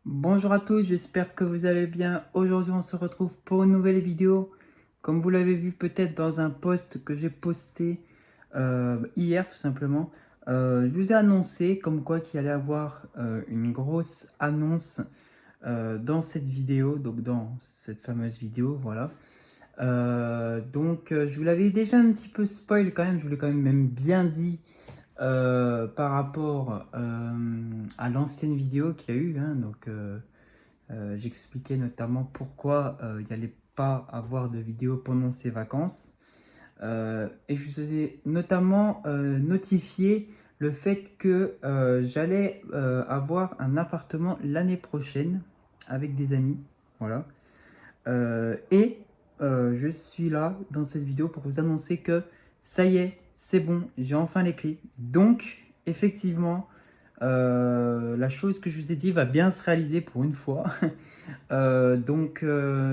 Bonjour à tous, j'espère que vous allez bien. Aujourd'hui, on se retrouve pour une nouvelle vidéo. Comme vous l'avez vu peut-être dans un post que j'ai posté hier tout simplement, je vous ai annoncé comme quoi qu'il allait avoir une grosse annonce dans cette vidéo, donc dans cette fameuse vidéo, voilà. Je vous l'avais déjà un petit peu spoil quand même, je vous l'ai quand même bien dit par rapport à l'ancienne vidéo qu'il y a eu, hein, j'expliquais notamment pourquoi il n'y allait pas avoir de vidéo pendant ces vacances. Et je vous ai notamment notifié le fait que j'allais avoir un appartement l'année prochaine avec des amis. Voilà. Je suis là dans cette vidéo pour vous annoncer que ça y est, c'est bon, j'ai enfin les clés. Donc, effectivement, la chose que je vous ai dit va bien se réaliser pour une fois.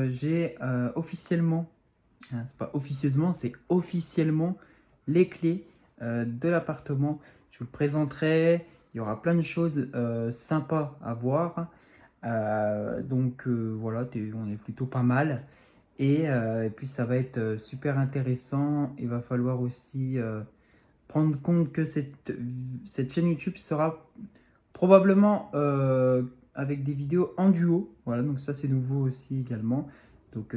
J'ai officiellement, hein, c'est pas officieusement, c'est officiellement les clés de l'appartement. Je vous le présenterai, il y aura plein de choses sympas à voir. Voilà, on est plutôt pas mal. Et puis ça va être super intéressant. Il va falloir aussi prendre compte que cette chaîne YouTube sera probablement avec des vidéos en duo. Voilà, donc ça c'est nouveau aussi également.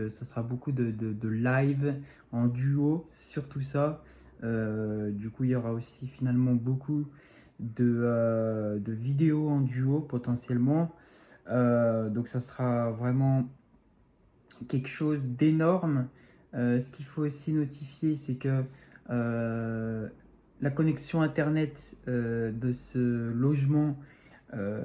Ça sera beaucoup de live en duo sur tout ça. Du coup, il y aura aussi finalement beaucoup de vidéos en duo potentiellement. Donc ça sera vraiment quelque chose d'énorme. Ce qu'il faut aussi notifier, c'est que euh, la connexion Internet de ce logement,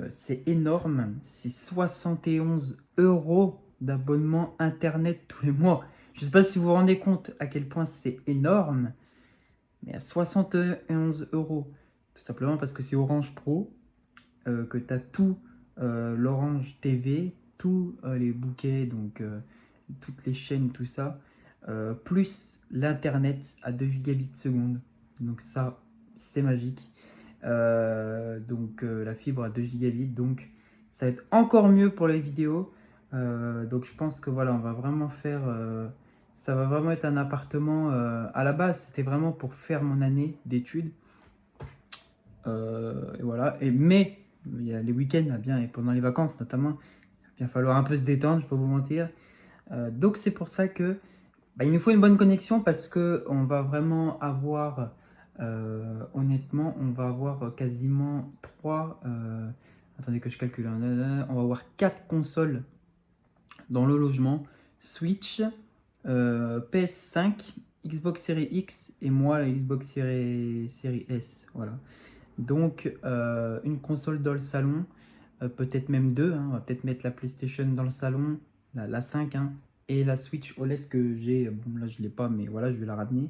c'est énorme. C'est 71 euros d'abonnement Internet tous les mois. Je ne sais pas si vous vous rendez compte à quel point c'est énorme, mais à 71 euros. Tout simplement parce que c'est Orange Pro, que tu as tout l'Orange TV, tous les bouquets, toutes les chaînes, tout ça, plus l'Internet à 2 gigabits seconde. Donc ça, c'est magique. La fibre à 2 gigabits, donc ça va être encore mieux pour les vidéos. Donc je pense que voilà, on va vraiment faire... ça va vraiment être un appartement. À la base, c'était vraiment pour faire mon année d'études. Et voilà. Mais il y a les week-ends, là, bien, et pendant les vacances notamment, il va falloir un peu se détendre, je ne vais pas vous mentir. Donc c'est pour ça que il nous faut une bonne connexion parce que on va vraiment avoir, honnêtement, on va avoir quasiment trois. Attendez que je calcule, hein, on va avoir quatre consoles dans le logement: Switch, PS5, Xbox Series X et moi la Xbox Series S. Voilà. Une console dans le salon, peut-être même deux, hein. On va peut-être mettre la PlayStation dans le salon, la 5, hein, et la Switch OLED que j'ai. Bon, là, je ne l'ai pas, mais voilà, je vais la ramener.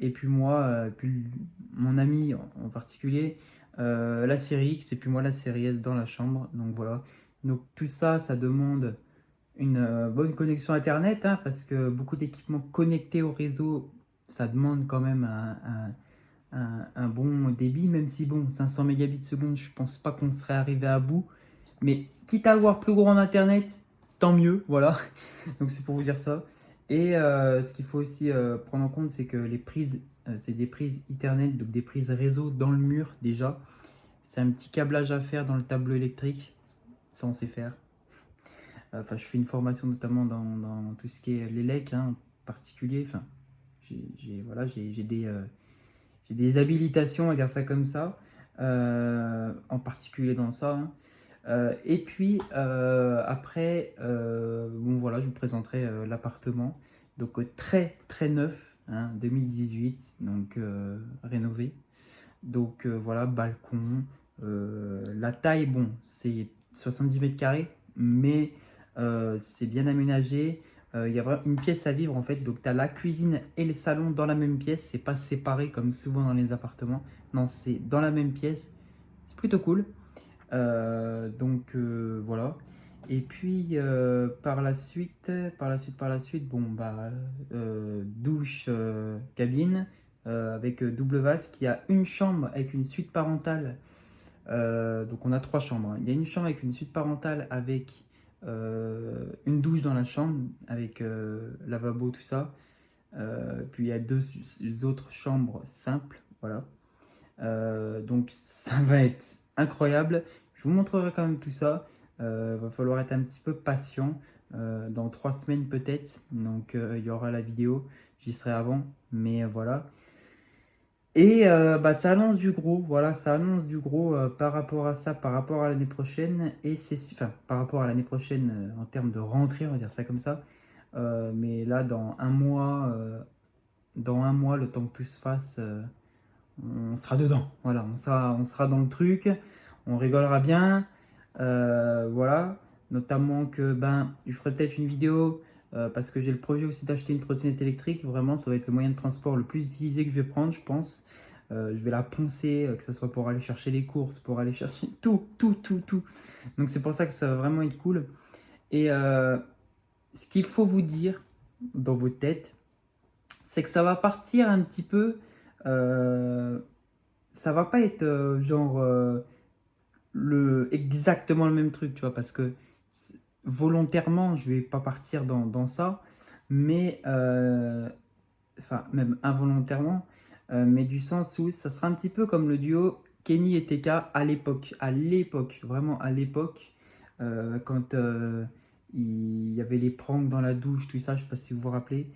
Et puis moi, puis mon ami en particulier, la série X, et puis moi, la série S dans la chambre. Donc voilà. Donc tout ça, ça demande une bonne connexion Internet, hein, parce que beaucoup d'équipements connectés au réseau, ça demande quand même un bon débit, même si bon, 500 mégabits seconde, je pense pas qu'on serait arrivé à bout. Mais quitte à avoir plus gros en internet, tant mieux, voilà. Donc c'est pour vous dire ça. Ce qu'il faut aussi prendre en compte, c'est que les prises, c'est des prises Ethernet, donc des prises réseau dans le mur déjà. C'est un petit câblage à faire dans le tableau électrique, ça on sait faire. Enfin, je fais une formation notamment dans tout ce qui est l'élec, hein, en particulier. Enfin, voilà, j'ai des habilitations, on va dire ça comme ça, en particulier dans ça, hein. Après, bon voilà, je vous présenterai l'appartement. Donc très très neuf, hein, 2018, rénové. Voilà, balcon. La taille, bon, c'est 70 mètres carrés, mais c'est bien aménagé. Il y a vraiment une pièce à vivre en fait. Donc tu as la cuisine et le salon dans la même pièce. C'est pas séparé comme souvent dans les appartements. Non, c'est dans la même pièce. C'est plutôt cool. Voilà. Et puis par la suite, bon bah douche, cabine avec double vase qui a une chambre avec une suite parentale Donc on a 3 chambres, hein. Il y a une chambre avec une suite parentale avec une douche dans la chambre, avec lavabo, tout ça. Puis il y a 2 autres chambres simples, voilà. Donc ça va être incroyable. Je vous montrerai quand même tout ça. Va falloir être un petit peu patient. Dans 3 semaines peut-être. Donc il y aura la vidéo. J'y serai avant. Mais voilà. Et bah, ça annonce du gros. Voilà, ça annonce du gros par rapport à ça, par rapport à l'année prochaine. Et c'est enfin, par rapport à l'année prochaine en termes de rentrée, on va dire ça comme ça. Mais là, dans un mois, le temps que tout se fasse, on sera dedans. Voilà, on sera dans le truc, on rigolera bien. Voilà, notamment que ben, je ferai peut-être une vidéo parce que j'ai le projet aussi d'acheter une trottinette électrique. Vraiment, ça va être le moyen de transport le plus utilisé que je vais prendre, je pense. Je vais la poncer, que ce soit pour aller chercher les courses, pour aller chercher tout, tout, tout, tout. Donc c'est pour ça que ça va vraiment être cool. Et ce qu'il faut vous dire dans vos têtes, c'est que ça va partir un petit peu. euh, Ça va pas être genre exactement le même truc, tu vois, parce que volontairement, je vais pas partir dans ça, mais enfin, même involontairement, mais du sens où ça sera un petit peu comme le duo Kenny et TK à l'époque, vraiment à l'époque, quand il y avait les pranks dans la douche, tout ça, je sais pas si vous vous rappelez.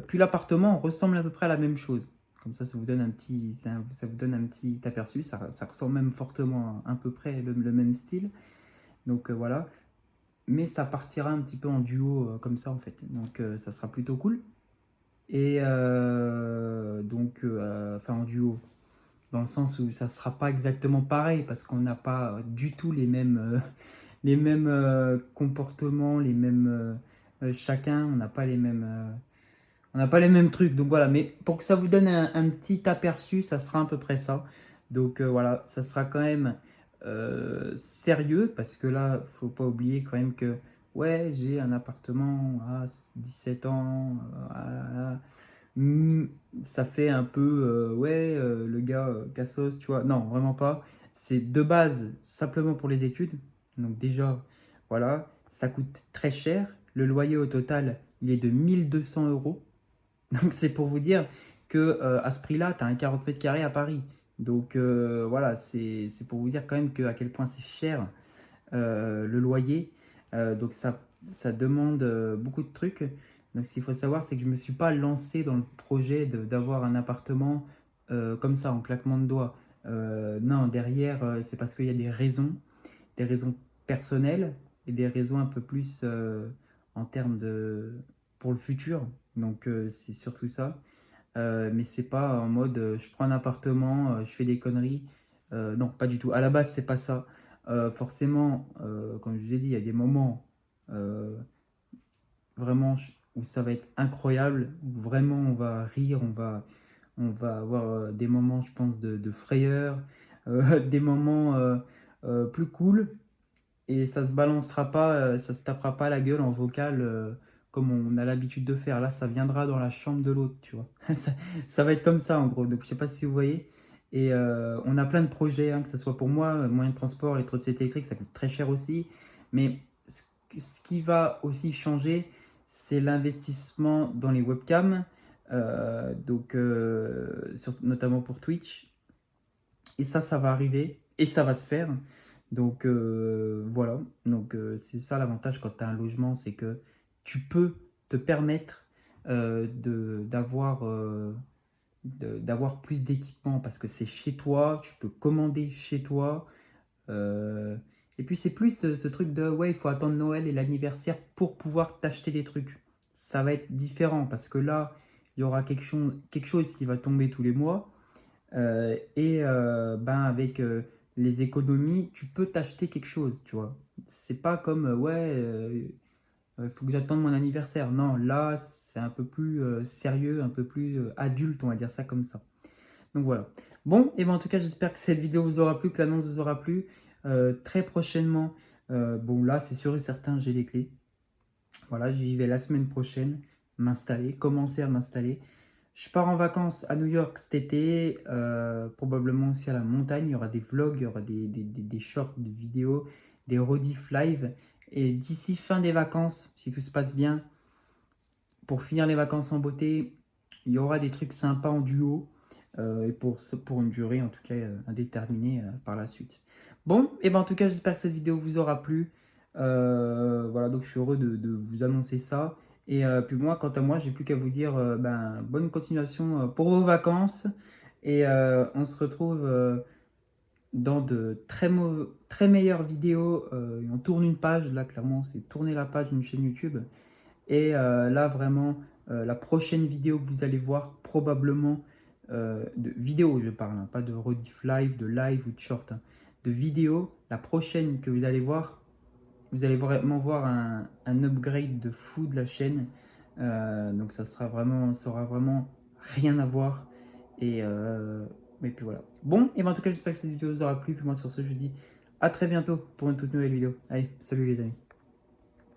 Puis l'appartement ressemble à peu près à la même chose. Comme ça vous donne un petit, ça vous donne un petit aperçu. Ça ressemble même fortement à peu près le même style. Donc voilà. Mais ça partira un petit peu en duo comme ça en fait. Donc ça sera plutôt cool. Et donc, enfin en duo, dans le sens où ça sera pas exactement pareil parce qu'on n'a pas du tout les mêmes comportements, les mêmes chacun, on n'a pas les mêmes trucs. Donc voilà, mais pour que ça vous donne un petit aperçu, ça sera à peu près ça. Donc voilà, ça sera quand même sérieux parce que là, faut pas oublier quand même que ouais, j'ai un appartement à 17 ans. Hmm, Ça fait un peu, ouais, le gars cassos, tu vois. Non, vraiment pas. C'est de base simplement pour les études. Donc déjà, voilà, ça coûte très cher. Le loyer au total, il est de 1 200 euros. Donc c'est pour vous dire que à ce prix-là, tu as un 40 mètres carrés à Paris. Donc voilà, c'est pour vous dire quand même que, à quel point c'est cher le loyer. Donc ça demande beaucoup de trucs. Donc ce qu'il faut savoir, c'est que je ne me suis pas lancé dans le projet d'avoir un appartement comme ça, en claquement de doigts. Non, derrière, c'est parce qu'il y a des raisons personnelles et des raisons un peu plus en termes de pour le futur. Donc c'est surtout ça. Mais c'est pas en mode je prends un appartement, je fais des conneries. Non, pas du tout. À la base, c'est pas ça. Forcément, comme je vous ai dit, il y a des moments euh, vraiment où ça va être incroyable, où vraiment on va rire, on va avoir des moments, je pense, de frayeur, des moments plus cool, et ça se balancera pas, ça se tapera pas la gueule en vocal comme on a l'habitude de faire. Là, ça viendra dans la chambre de l'autre, tu vois. Ça va être comme ça en gros. Donc, je sais pas si vous voyez. Et on a plein de projets, hein, que ce soit pour moi, moyen de transport, les trottinettes électriques, ça coûte très cher aussi. Mais ce qui va aussi changer, c'est l'investissement dans les webcams, donc notamment pour Twitch. Et ça va arriver et ça va se faire. Donc voilà, donc c'est ça l'avantage quand tu as un logement, c'est que tu peux te permettre d'avoir plus d'équipement parce que c'est chez toi, tu peux commander chez toi. euh, et puis c'est plus ce truc de ouais, il faut attendre Noël et l'anniversaire pour pouvoir t'acheter des trucs. Ça va être différent parce que là, il y aura quelque chose qui va tomber tous les mois. Et ben avec les économies, tu peux t'acheter quelque chose, tu vois. C'est pas comme ouais, il faut que j'attende mon anniversaire. Non, là, c'est un peu plus sérieux, un peu plus adulte, on va dire ça comme ça. Donc voilà. Bon, et ben en tout cas, j'espère que cette vidéo vous aura plu, que l'annonce vous aura plu. Très prochainement, bon là, c'est sûr et certain, j'ai les clés. Voilà, j'y vais la semaine prochaine, m'installer, commencer à m'installer. Je pars en vacances à New York cet été, probablement aussi à la montagne. Il y aura des vlogs, il y aura des shorts, des vidéos, des rediff live. Et d'ici fin des vacances, si tout se passe bien, pour finir les vacances en beauté, il y aura des trucs sympas en duo. Et pour une durée en tout cas indéterminée par la suite. Bon, et ben en tout cas j'espère que cette vidéo vous aura plu. Voilà, donc je suis heureux de vous annoncer ça. Et puis moi, quant à moi, j'ai plus qu'à vous dire ben, bonne continuation pour vos vacances. Et on se retrouve dans de très meilleures vidéos. Et on tourne une page, là clairement c'est tourner la page d'une chaîne YouTube. Et là, vraiment, la prochaine vidéo que vous allez voir, probablement, de vidéo, je parle, hein, pas de rediff live, de live ou de short, hein, de vidéo, la prochaine que vous allez vraiment voir un upgrade de fou de la chaîne. Donc ça aura vraiment rien à voir. Et mais puis voilà. Bon, et ben en tout cas, j'espère que cette vidéo vous aura plu. Puis moi, sur ce, je vous dis à très bientôt pour une toute nouvelle vidéo. Allez, salut les amis.